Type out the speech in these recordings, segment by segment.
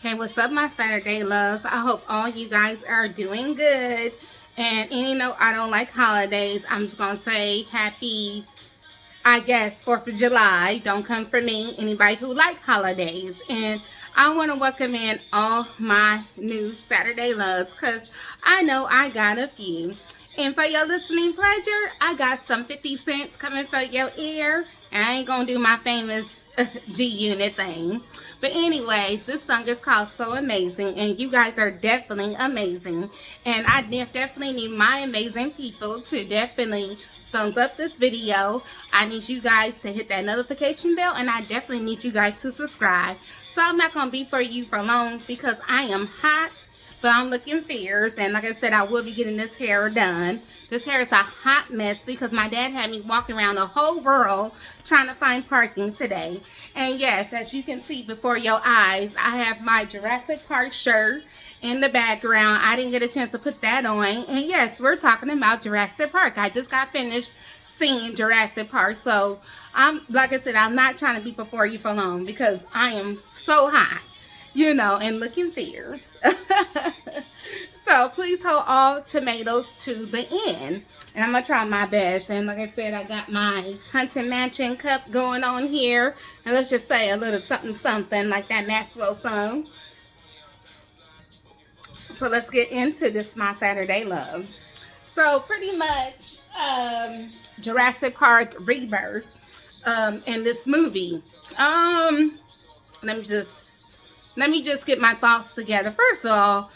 Hey, what's up, my Saturday loves? I hope all you guys are doing good. And you know, I don't like holidays. I'm just going to say happy, I guess, 4th of July. Don't come for me, anybody who like holidays. And I want to welcome in all my new Saturday loves because I know I got a few. And for your listening pleasure, I got some 50 cents coming for your ear. And I ain't going to do my famous G-Unit thing. But anyways, this song is called So Amazing, and you guys are definitely amazing. And I definitely need my amazing people to definitely thumbs up this video. I need you guys to hit that notification bell, and I definitely need you guys to subscribe. So I'm not going to be for you for long because I am hot, but I'm looking fierce. And like I said, I will be getting this hair done. This hair is a hot mess because my dad had me walking around the whole world trying to find parking today. And yes, as you can see before your eyes, I have my Jurassic Park shirt in the background. I didn't get a chance to put that on. And yes, we're talking about Jurassic Park. I just got finished seeing Jurassic Park. So like I said, I'm not trying to be before you for long because I am so hot, you know, and looking fierce. So please hold all tomatoes to the end. And I'm going to try my best. And like I said, I got my Hunting Mansion cup going on here. And let's just say a little something, something like that Maxwell song. So let's get into this, my Saturday love. So pretty much Jurassic Park Rebirth in this movie. Let me just get my thoughts together. First of all,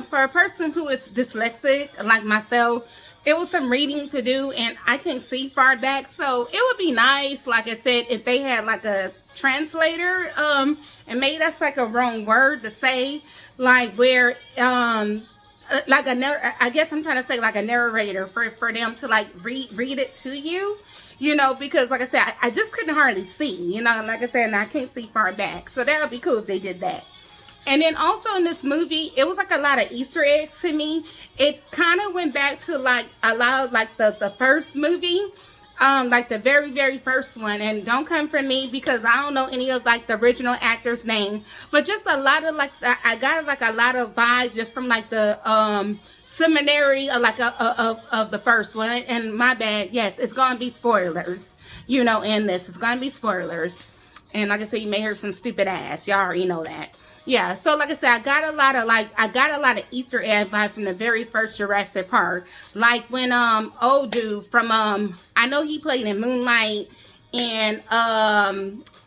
for a person who is dyslexic like myself, it was some reading to do and I can't see far back, so it would be nice, like I said, if they had like a translator and made us like a wrong word to say, like where like I guess I'm trying to say like a narrator for them to like read it to you, you know, because like I said, I just couldn't hardly see, you know, like I said, and I can't see far back, so that would be cool if they did that. And then also in this movie, it was like a lot of Easter eggs to me. It kind of went back to like a lot of like the first movie, like the very first one. And don't come for me because I don't know any of like the original actor's name, but just a lot of like I got like a lot of vibes just from like the seminary of like of the first one. And my bad, yes, it's gonna be spoilers, you know, in this it's gonna be spoilers. And like I said, you may hear some stupid ass, y'all already know that. Yeah, so like I said, I got a lot of Easter egg vibes from the very first Jurassic Park. Like when old dude from I know he played in Moonlight and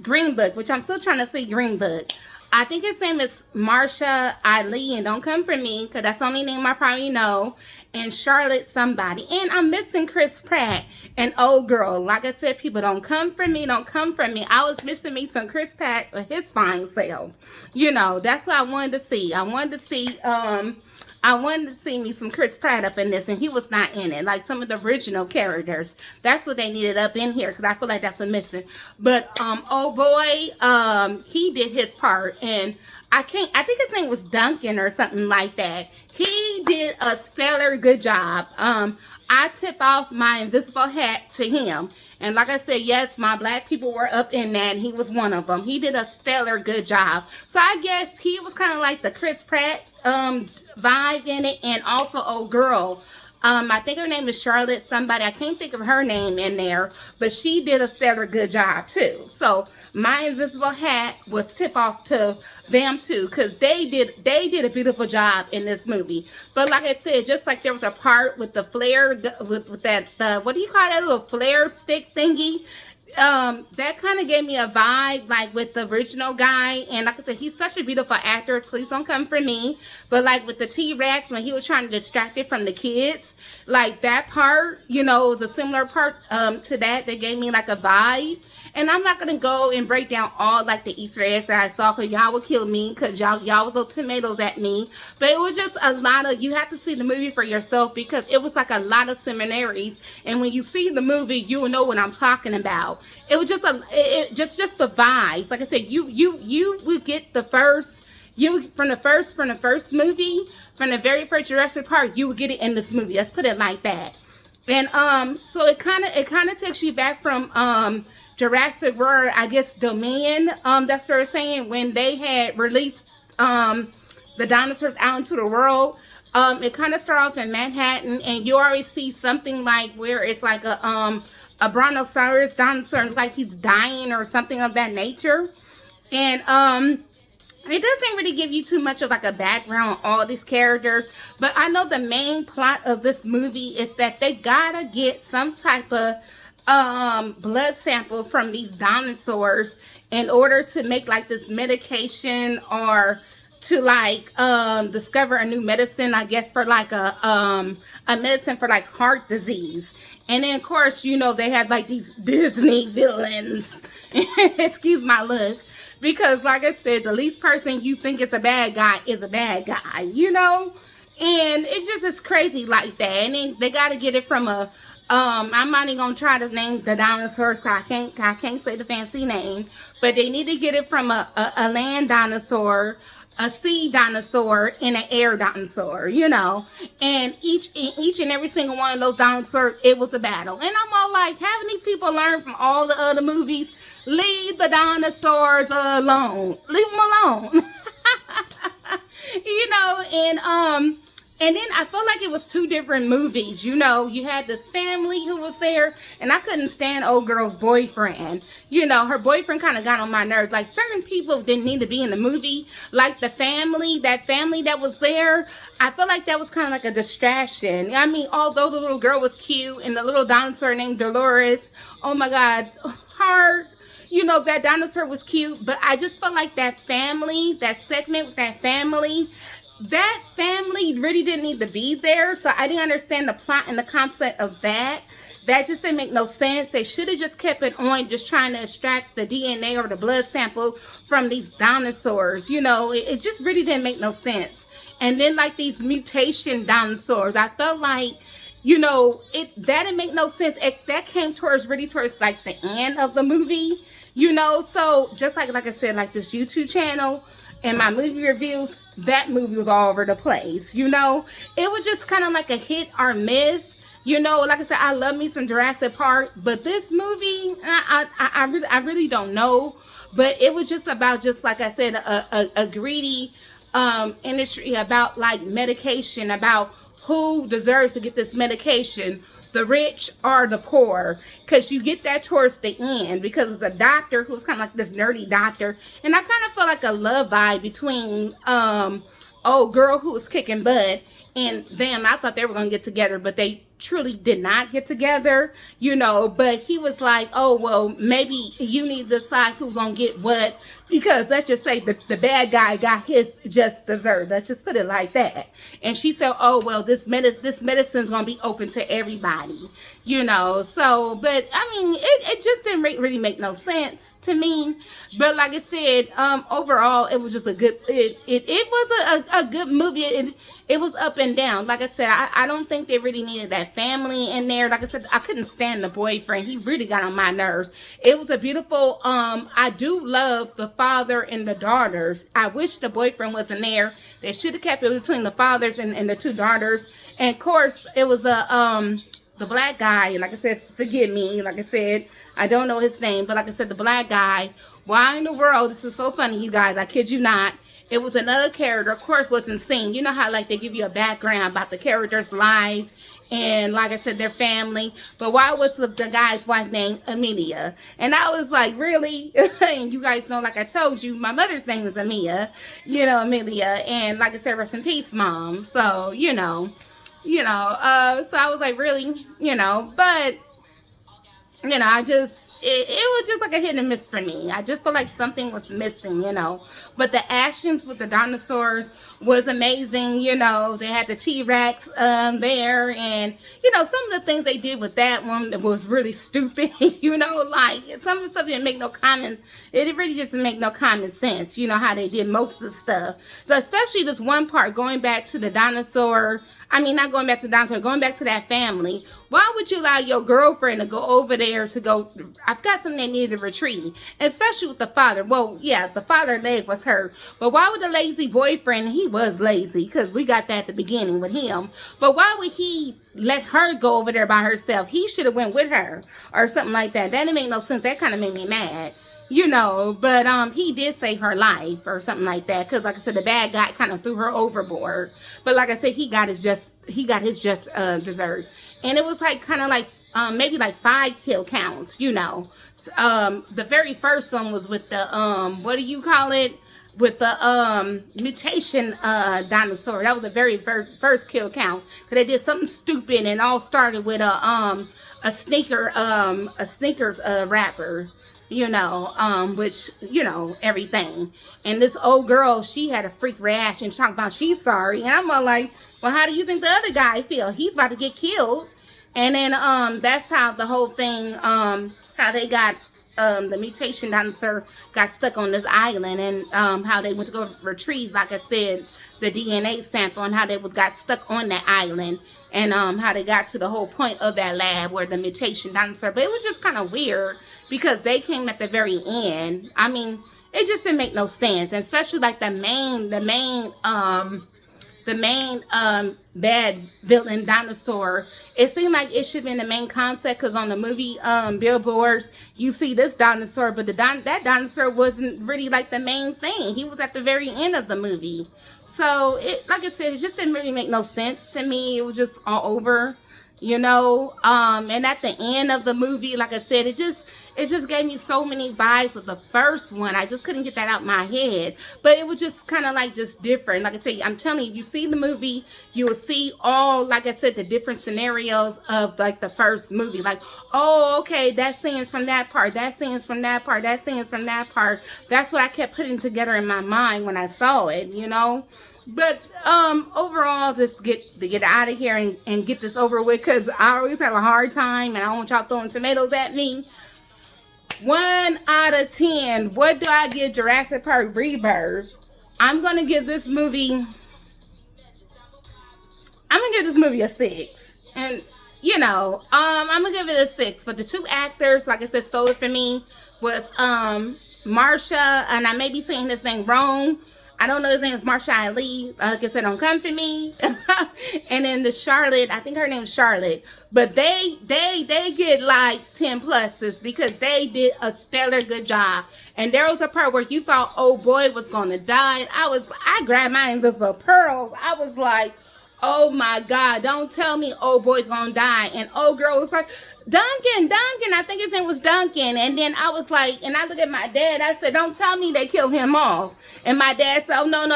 Green Book, which I'm still trying to see Green Book. I think his name is Marsha Ali, and don't come for me because that's the only name I probably know. And Charlotte somebody. And I'm missing Chris Pratt and Old Girl. Like I said, people, don't come for me. Don't come for me. I was missing me some Chris Pratt with his fine self. You know, that's what I wanted to see. I wanted to see me some Chris Pratt up in this, and he was not in it. Like some of the original characters. That's what they needed up in here, because I feel like that's what's missing. But oh boy, he did his part, and I think his name was Duncan or something like that. He did a stellar good job. I tip off my invisible hat to him. And like I said, yes, my black people were up in that, and he was one of them. He did a stellar good job. So I guess he was kind of like the Chris Pratt vibe in it, and also Old Girl. I think her name is Charlotte somebody. I can't think of her name in there, but she did a stellar good job too. So my invisible hat was tip off to them too, because they did a beautiful job in this movie. But like I said, just like there was a part with the flare, with that what do you call that little flare stick thingy? That kind of gave me a vibe like with the original guy. And like I said, he's such a beautiful actor. Please don't come for me. But like with the T-Rex, when he was trying to distract it from the kids, like that part, you know, was a similar part to that gave me like a vibe. And I'm not going to go and break down all like the Easter eggs that I saw, because y'all will kill me, because y'all will throw tomatoes at me. But it was just a lot of, you have to see the movie for yourself, because it was like a lot of similarities. And when you see the movie, you will know what I'm talking about. It was just just the vibes. Like I said, you will get the first, from the first movie, from the very first Jurassic Park, you will get it in this movie. Let's put it like that. And so it kind of takes you back from Jurassic World, I guess Dominion, that's what they're saying, when they had released the dinosaurs out into the world. It kind of started off in Manhattan, and you already see something like where it's like a brontosaurus dinosaur, like he's dying or something of that nature. And it doesn't really give you too much of like a background on all these characters, but I know the main plot of this movie is that they gotta get some type of blood sample from these dinosaurs in order to make like this medication, or to like discover a new medicine, I guess, for like a medicine for like heart disease. And then of course, you know, they had like these Disney villains. Excuse my look. Because like I said, the least person you think is a bad guy is a bad guy, you know? And it just is crazy like that. And then they got to get it from a, I'm not even going to try to name the dinosaurs because I can't say the fancy name. But they need to get it from a land dinosaur, a sea dinosaur, and an air dinosaur, you know. And each and every single one of those dinosaurs, it was a battle. And I'm all like, haven't these people learned from all the other movies? Leave the dinosaurs alone. Leave them alone. You know, and then I felt like it was two different movies. You know, you had this family who was there, and I couldn't stand old girl's boyfriend. You know, her boyfriend kind of got on my nerves. Like, certain people didn't need to be in the movie. Like the family, that was there, I feel like that was kind of like a distraction. I mean, although the little girl was cute, and the little dinosaur named Dolores, oh my God, heart. You know, that dinosaur was cute, but I just felt like that family, that segment with that family really didn't need to be there. So I didn't understand the plot and the concept of that. That just didn't make no sense. They should have just kept it on, just trying to extract the DNA or the blood sample from these dinosaurs. You know, it just really didn't make no sense. And then like these mutation dinosaurs, I felt like, you know, that didn't make no sense. That came towards like the end of the movie. You know, so just like I said, like this YouTube channel and my movie reviews, that movie was all over the place. You know, it was just kind of like a hit or miss. You know, like I said, I love me some Jurassic Park, but this movie, I really don't know. But it was just about, just like I said, a greedy industry about like medication, about who deserves to get this medication, the rich or the poor, because you get that towards the end, because the doctor, who's kind of like this nerdy doctor, and I kind of felt like a love vibe between old girl who was kicking butt and them. I thought they were gonna get together, but they truly did not get together, you know. But he was like, oh well, maybe you need to decide who's gonna get what, because let's just say the bad guy got his just dessert. Let's just put it like that. And she said, oh well, this medicine's gonna be open to everybody, you know. So, but I mean, it just didn't really make no sense to me. But like I said, overall, it was just a good, it was a good movie. It was up and down. Like I said, I don't think they really needed that family in there. Like I said, I couldn't stand the boyfriend. He really got on my nerves. It was a beautiful, I do love the father and the daughters. I wish the boyfriend wasn't there. They should have kept it between the fathers and the two daughters. And of course, it was the black guy. Like I said, forgive me. Like I said, I don't know his name, but like I said, the black guy. Why in the world? This is so funny, you guys. I kid you not. It was another character, of course, wasn't seen. You know how like they give you a background about the character's life and, like I said, their family. But why was the guy's wife named Amelia? And I was like, really? And you guys know, like I told you, my mother's name is Amelia. You know, Amelia. And like I said, rest in peace, Mom. So, you know, so I was like, really? You know, but, you know, it was just like a hit and miss for me. I just feel like something was missing, you know. But the actions with the dinosaurs was amazing, you know. They had the T-Rex there, and, you know, some of the things they did with that one was really stupid, you know. Like, some of the stuff didn't make no common, it really just didn't make no common sense, you know, how they did most of the stuff. So especially this one part, going back to the dinosaur, I mean, not going back to the dinosaur, going back to that family. Why would you allow your girlfriend to go over there to go? I've got something they needed to retrieve, especially with the father. Well, yeah, the father leg was hurt, but why would the lazy boyfriend? He was lazy because we got that at the beginning with him. But why would he let her go over there by herself? He should have went with her or something like that. That didn't make no sense. That kind of made me mad. You know, but he did save her life or something like that, because like I said, the bad guy kind of threw her overboard. But like I said, he got his just dessert. And it was like kind of like maybe like 5 kill counts, you know. The very first one was with the what do you call it, with the mutation dinosaur. That was the very first kill count, because they did something stupid, and all started with a Snickers wrapper, you know, which, you know, everything. And this old girl, she had a freak reaction, talking about she's sorry. And I'm all like, well, how do you think the other guy feel? He's about to get killed. And then that's how the whole thing, how they got the mutation dinosaur got stuck on this island, and how they went to go retrieve, like I said, the DNA sample, and how they got stuck on that island, and how they got to the whole point of that lab where the mutation dinosaur. But it was just kind of weird, because they came at the very end. I mean, it just didn't make no sense, and especially like the main bad villain dinosaur. It seemed like it should have been the main concept, because on the movie billboards, you see this dinosaur, but that dinosaur wasn't really like the main thing. He was at the very end of the movie. So, like I said, it just didn't really make no sense to me. It was just all over, you know. And at the end of the movie, like I said, it just gave me so many vibes of the first one. I just couldn't get that out of my head. But it was just kind of like just different. Like I said, I'm telling you, if you see the movie, you will see all, like I said, the different scenarios of like the first movie. Like, oh, okay, that scene's from that part, that scene's from that part, that scene's from that part. That's what I kept putting together in my mind when I saw it, you know. But overall, just get out of here and get this over with, because I always have a hard time, and I don't want y'all throwing tomatoes at me. 1 out of 10. What do I give Jurassic Park Rebirth? I'm gonna give this movie a 6. And you know, I'm gonna give it a 6. But the 2 actors, like I said, sold it for me was Marsha, and I may be saying this thing wrong. I don't know his name is Marsha Ali. Like I said, don't come for me. And then the Charlotte, I think her name is Charlotte. But they get like 10 pluses, because they did a stellar good job. And there was a part where you thought old boy was gonna die. I grabbed my hands for pearls. I was like, oh my God, don't tell me old boy's gonna die. And old girl was like, Duncan, I think his name was Duncan. And then I was like, and I looked at my dad, I said, don't tell me they killed him off. And my dad said, oh, no,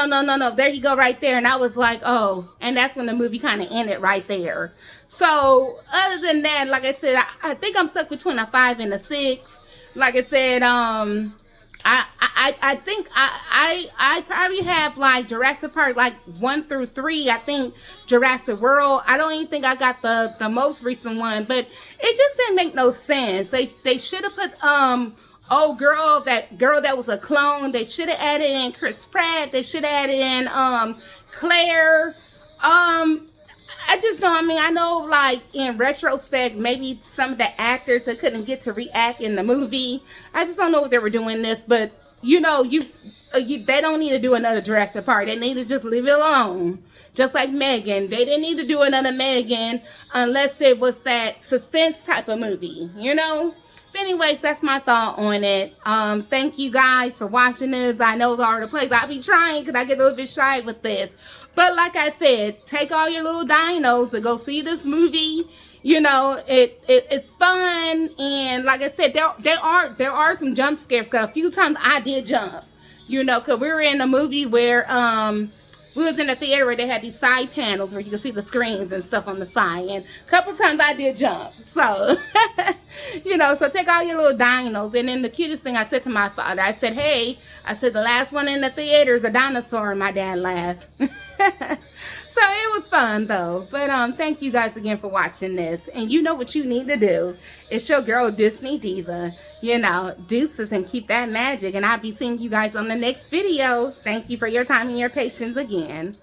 there you go right there. And I was like, oh, and that's when the movie kind of ended right there. So other than that, like I said, I think I'm stuck between a 5 and a 6. Like I said, I think I probably have like Jurassic Park like 1 through 3. I think Jurassic World, I don't even think I got the most recent one, but it just didn't make no sense. They should have put that girl that was a clone. They should have added in Chris Pratt. They should have added in Claire. I just don't, I mean, I know like in retrospect, maybe some of the actors that couldn't get to react in the movie. I just don't know what they were doing this, but you know, they don't need to do another Jurassic Park. They need to just leave it alone. Just like Megan. They didn't need to do another Megan unless it was that suspense type of movie, you know? But anyways, that's my thought on it. Thank you guys for watching this. I know it's all over the place. I'll be trying because I get a little bit shy with this. But like I said, take all your little dinos to go see this movie. You know, it's fun. And like I said, there are some jump scares. Because a few times I did jump. You know, because we were in a movie where we was in a theater where they had these side panels where you can see the screens and stuff on the side. And a couple times I did jump. So, you know, so take all your little dinos. And then the cutest thing I said to my father, I said, hey, I said, the last one in the theater is a dinosaur. And my dad laughed. So it was fun though. But thank you guys again for watching this. And you know what you need to do. It's your girl Disney Diva. You know, deuces and keep that magic. And I'll be seeing you guys on the next video. Thank you for your time and your patience again.